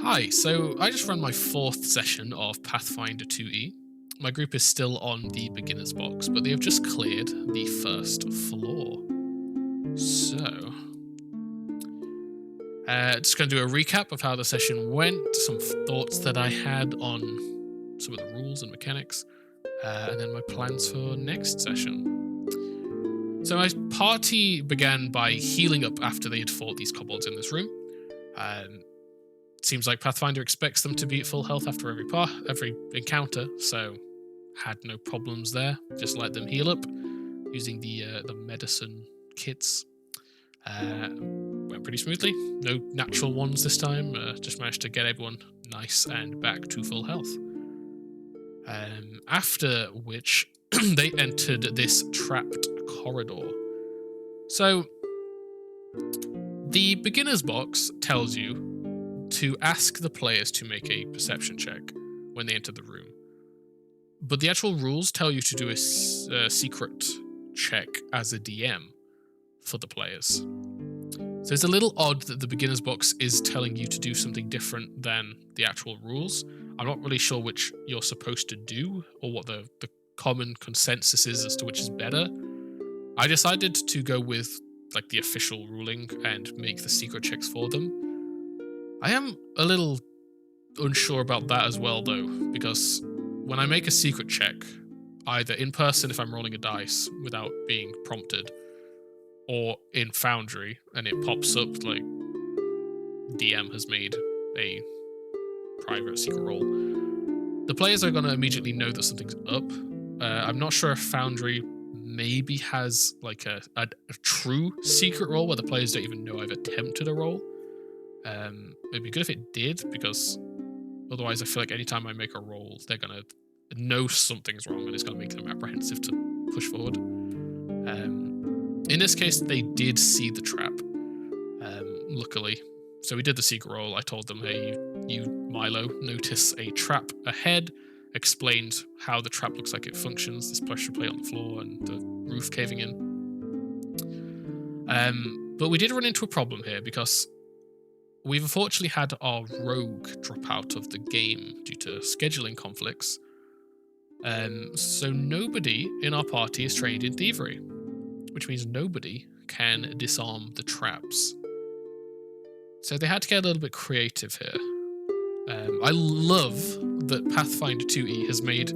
Hi, so I just ran my fourth session of Pathfinder 2E. My group is still on the beginner's box, but they have just cleared the first floor. So, just going to do a recap of how the session went, some thoughts that I had on some of the rules and mechanics, and then my plans for next session. So my party began by healing up after they had fought these kobolds in this room. Seems like Pathfinder expects them to be at full health after every encounter, so had no problems there. Just let them heal up using the medicine kits. Went pretty smoothly. No natural ones this time. Just managed to get everyone nice and back to full health. After which they entered this trapped corridor. So the beginner's box tells you to ask the players to make a perception check when they enter the room. But the actual rules tell you to do a secret check as a DM for the players. So it's a little odd that the beginner's box is telling you to do something different than the actual rules. I'm not really sure which you're supposed to do or what the common consensus is as to which is better. I decided to go with like the official ruling and make the secret checks for them. I am a little unsure about that as well, though, because when I make a secret check, either in person if I'm rolling a dice without being prompted, or in Foundry, and it pops up like DM has made a private secret roll, the players are going to immediately know that something's up. I'm not sure if Foundry maybe has like a true secret roll where the players don't even know I've attempted a roll. It'd be good if it did, because otherwise I feel like anytime I make a roll, they're going to know something's wrong and it's going to make them apprehensive to push forward. In this case, they did see the trap, luckily. So we did the secret roll. I told them, hey, you Milo, notice a trap ahead, explained how the trap looks like it functions, this pressure plate on the floor and the roof caving in. But we did run into a problem here because we've unfortunately had our rogue drop out of the game due to scheduling conflicts. So nobody in our party is trained in thievery, which means nobody can disarm the traps. So they had to get a little bit creative here. I love that Pathfinder 2E has made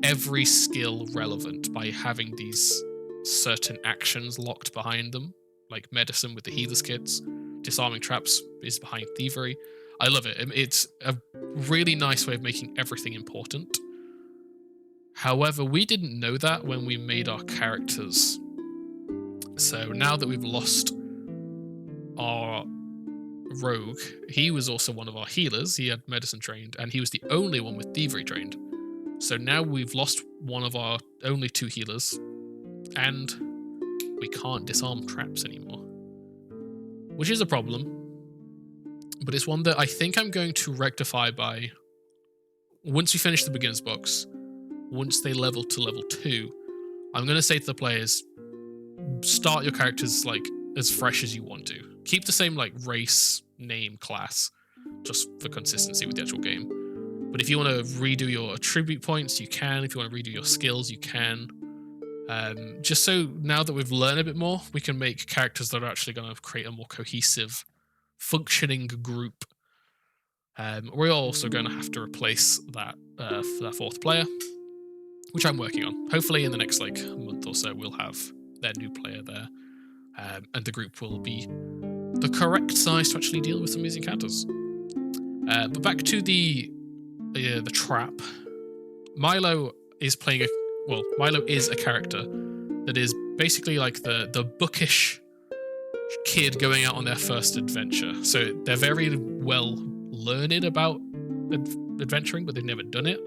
every skill relevant by having these certain actions locked behind them, like medicine with the healer's kits. Disarming traps is behind thievery. I love it. It's a really nice way of making everything important. However, we didn't know that when we made our characters. So now that we've lost our rogue, he was also one of our healers. He had medicine trained, and he was the only one with thievery trained. So now we've lost one of our only two healers, and we can't disarm traps anymore. Which is a problem, but it's one that I think I'm going to rectify by, once we finish the beginner's box, once they level to level 2, I'm going to say to the players, start your characters like as fresh as you want to. Keep the same like race, name, class, just for consistency with the actual game. But if you want to redo your attribute points, you can. If you want to redo your skills, you can. Just so now that we've learned a bit more, we can make characters that are actually going to create a more cohesive, functioning group. We're also going to have to replace that for that fourth player, which I'm working on. Hopefully in the next like month or so, we'll have their new player there, and the group will be the correct size to actually deal with some of these encounters. But back to the trap. Milo is a character that is basically like the bookish kid going out on their first adventure. So they're very well learned about adventuring, but they've never done it.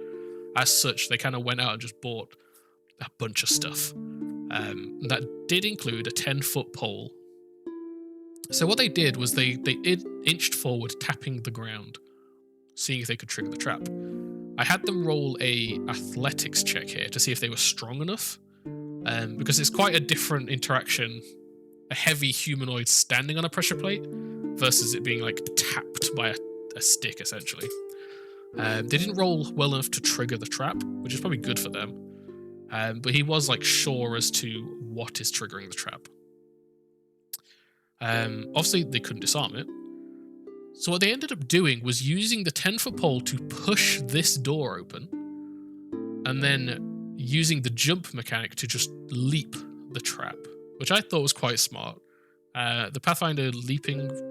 As such, they kind of went out and just bought a bunch of stuff. That did include a 10-foot pole. So what they did was they inched forward, tapping the ground, seeing if they could trigger the trap. I had them roll a athletics check here to see if they were strong enough, because it's quite a different interaction, a heavy humanoid standing on a pressure plate versus it being like tapped by a a stick, essentially. They didn't roll well enough to trigger the trap, which is probably good for them. But he was like sure as to what is triggering the trap. Obviously, they couldn't disarm it. So what they ended up doing was using the 10-foot pole to push this door open, and then using the jump mechanic to just leap the trap, which I thought was quite smart. The Pathfinder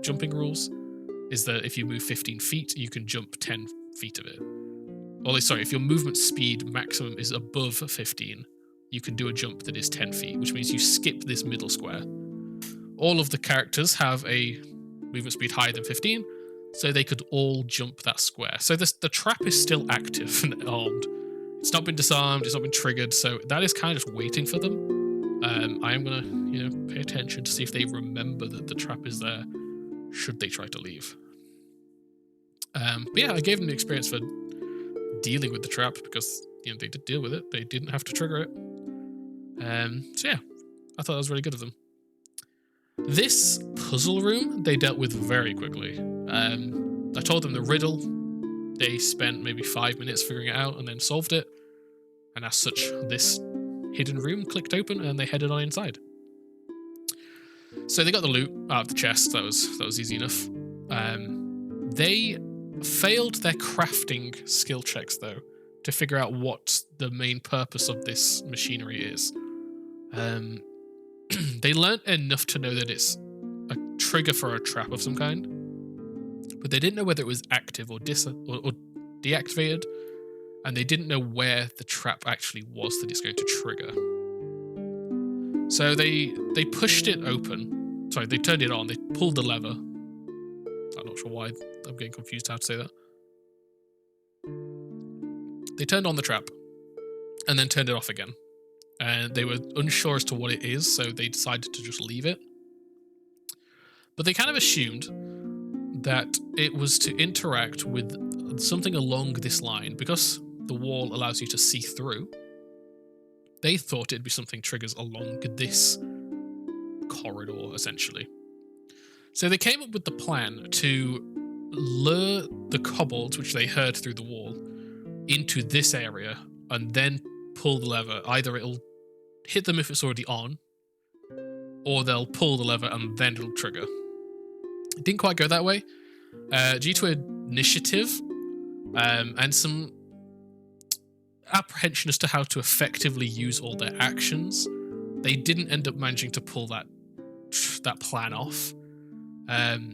jumping rules is that if you move 15 feet, you can jump 10 feet of it. Or sorry, if your movement speed maximum is above 15, you can do a jump that is 10 feet, which means you skip this middle square. All of the characters have a movement speed higher than 15, so they could all jump that square. So the trap is still active and armed. It's not been disarmed, it's not been triggered, so that is kind of just waiting for them. I am gonna, pay attention to see if they remember that the trap is there, should they try to leave. But yeah, I gave them the experience for dealing with the trap because they did deal with it. They didn't have to trigger it. So yeah, I thought that was really good of them. This puzzle room they dealt with very quickly. I told them the riddle. They spent maybe 5 minutes figuring it out and then solved it. And as such, this hidden room clicked open and they headed on inside. So they got the loot out of the chest. That was easy enough. They failed their crafting skill checks though to figure out what the main purpose of this machinery is. They learnt enough to know that it's a trigger for a trap of some kind, but they didn't know whether it was active or deactivated, and they didn't know where the trap actually was that it's going to trigger. So they pushed it open. Sorry, they turned it on. They pulled the lever. I'm not sure why. I'm getting confused how to say that. They turned on the trap and then turned it off again. And they were unsure as to what it is, so they decided to just leave it. But they kind of assumed that it was to interact with something along this line. Because the wall allows you to see through, they thought it'd be something triggers along this corridor, essentially. So they came up with the plan to lure the kobolds, which they heard through the wall, into this area and then pull the lever. Either it'll hit them if it's already on, or they'll pull the lever and then it'll trigger. It didn't quite go that way. Due to initiative and some apprehension as to how to effectively use all their actions, they didn't end up managing to pull that plan off.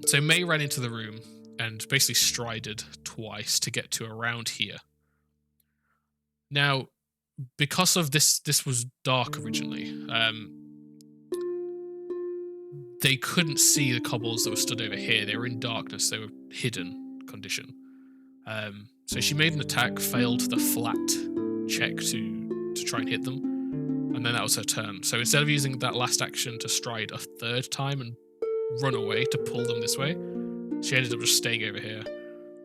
So May ran into the room and basically strided twice to get to around here. Now, because of this was dark originally. They couldn't see the kobolds that were stood over here. They were in darkness. They were hidden condition. So she made an attack, failed the flat check to try and hit them, and then that was her turn. So instead of using that last action to stride a third time and run away to pull them this way, she ended up just staying over here.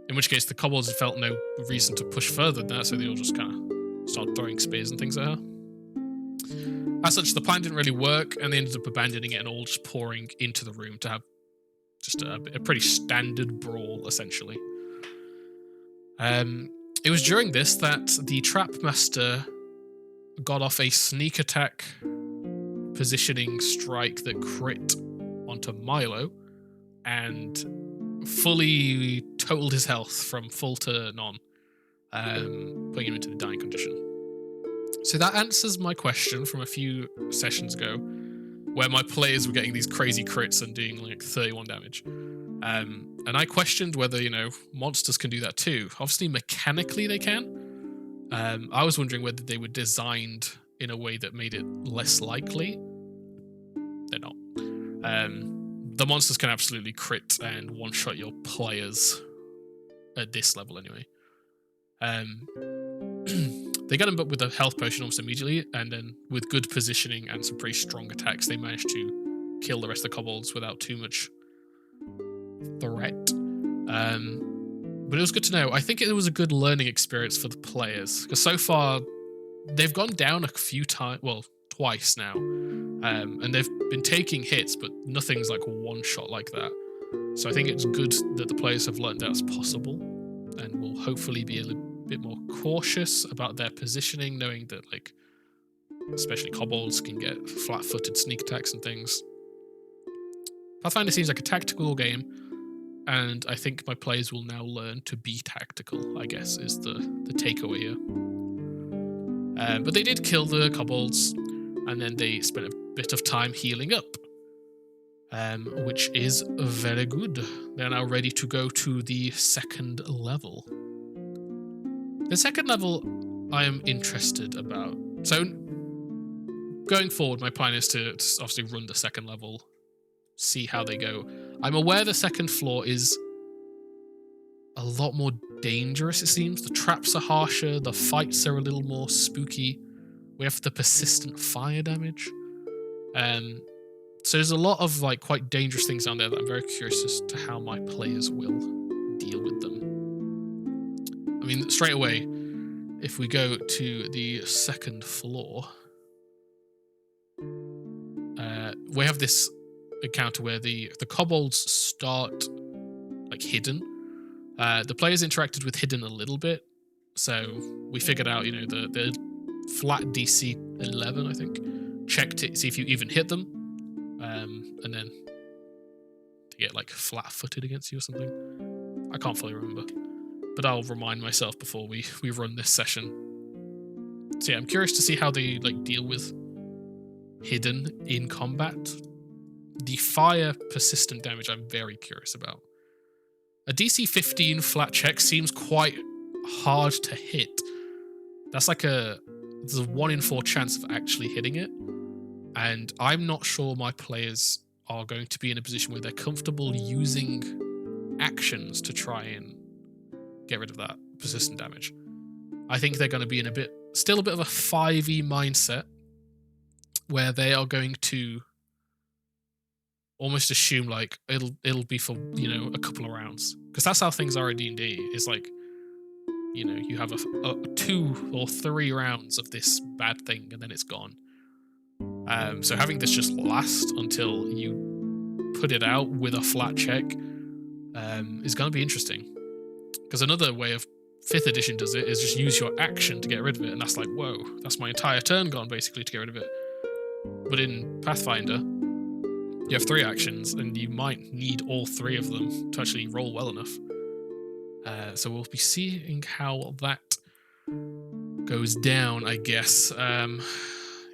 In which case the kobolds felt no reason to push further than that, so they all just kind of started throwing spears and things at her. As such, the plan didn't really work, and they ended up abandoning it and all just pouring into the room to have just a pretty standard brawl, essentially. It was during this that the Trap Master got off a sneak attack positioning strike that crit onto Milo and fully totaled his health from full to none, putting him into the dying condition. So that answers my question from a few sessions ago, where my players were getting these crazy crits and doing like 31 damage. And I questioned whether, monsters can do that too. Obviously, mechanically they can. I was wondering whether they were designed in a way that made it less likely. They're not. The monsters can absolutely crit and one-shot your players at this level anyway. They got him up with a health potion almost immediately, and then with good positioning and some pretty strong attacks, they managed to kill the rest of the kobolds without too much threat. But it was good to know. I think it was a good learning experience for the players, because so far they've gone down a few times, well, twice now, and they've been taking hits, but nothing's like one shot like that. So I think it's good that the players have learned that's possible, and will hopefully be a little bit more cautious about their positioning, knowing that, like, especially kobolds can get flat-footed sneak attacks and things. Pathfinder seems like a tactical game, and I think my players will now learn to be tactical, I guess, is the takeaway here. But they did kill the kobolds, and then they spent a bit of time healing up, which is very good. They're now ready to go to the second level. The second level I am interested about. So going forward, my plan is to obviously run the second level, see how they go. I'm aware the second floor is a lot more dangerous, it seems. The traps are harsher, the fights are a little more spooky. We have the persistent fire damage. So there's a lot of like quite dangerous things down there that I'm very curious as to how my players will deal with them. I mean, straight away, if we go to the second floor, we have this encounter where the kobolds start like hidden. The players interacted with hidden a little bit, so we figured out, you know, the flat DC 11, I think. Checked it, see if you even hit them, and then to get like flat-footed against you or something. I can't fully remember, but I'll remind myself before we run this session. So yeah, I'm curious to see how they like deal with hidden in combat. The fire persistent damage I'm very curious about. A DC 15 flat check seems quite hard to hit. That's like there's a 1 in 4 chance of actually hitting it. And I'm not sure my players are going to be in a position where they're comfortable using actions to try and get rid of that persistent damage. I think they're going to be in still a bit of a 5e mindset, where they are going to almost assume like it'll be for, you know, a couple of rounds, because that's how things are in D&D. Is like, you know, you have a 2 or 3 rounds of this bad thing and then it's gone. So having this just last until you put it out with a flat check is going to be interesting. Because another way of 5th edition does it is just use your action to get rid of it, and that's like, whoa, that's my entire turn gone basically to get rid of it. But in Pathfinder, you have 3 actions, and you might need all 3 of them to actually roll well enough. So we'll be seeing how that goes down, I guess.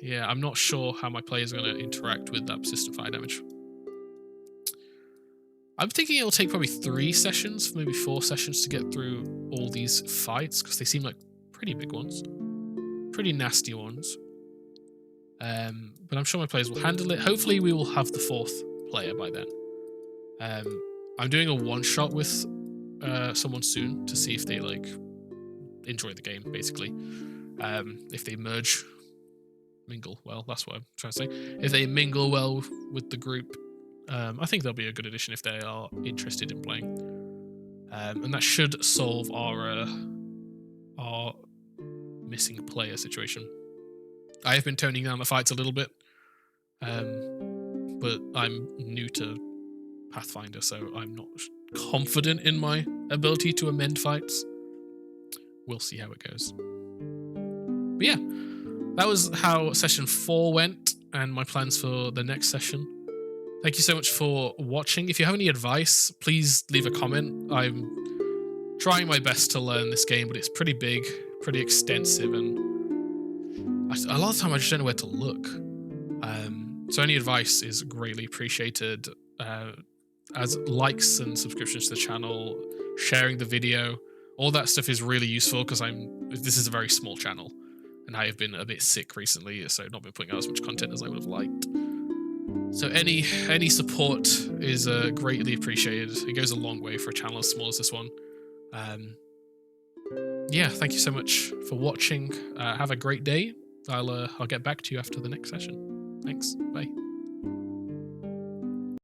Yeah, I'm not sure how my players are going to interact with that persistent fire damage. I'm thinking it'll take probably 3 sessions, maybe 4 sessions to get through all these fights, because they seem like pretty big ones. Pretty nasty ones. But I'm sure my players will handle it. Hopefully we will have the 4th player by then. I'm doing a one-shot with someone soon to see if they like enjoy the game, basically. If they mingle well, that's what I'm trying to say. If they mingle well with the group, I think they'll be a good addition if they are interested in playing. And that should solve our missing player situation. I have been toning down the fights a little bit, but I'm new to Pathfinder, so I'm not confident in my ability to amend fights. We'll see how it goes. But yeah, that was how session 4 went, and my plans for the next session. Thank you so much for watching. If you have any advice, please leave a comment. I'm trying my best to learn this game, but it's pretty big, pretty extensive, and a lot of the time I just don't know where to look. So any advice is greatly appreciated. As likes and subscriptions to the channel, sharing the video, all that stuff is really useful, because this is a very small channel, and I have been a bit sick recently, so I've not been putting out as much content as I would have liked. So any support is greatly appreciated. It goes a long way for a channel as small as this one. Yeah, thank you so much for watching. Have a great day. I'll get back to you after the next session. Thanks. Bye.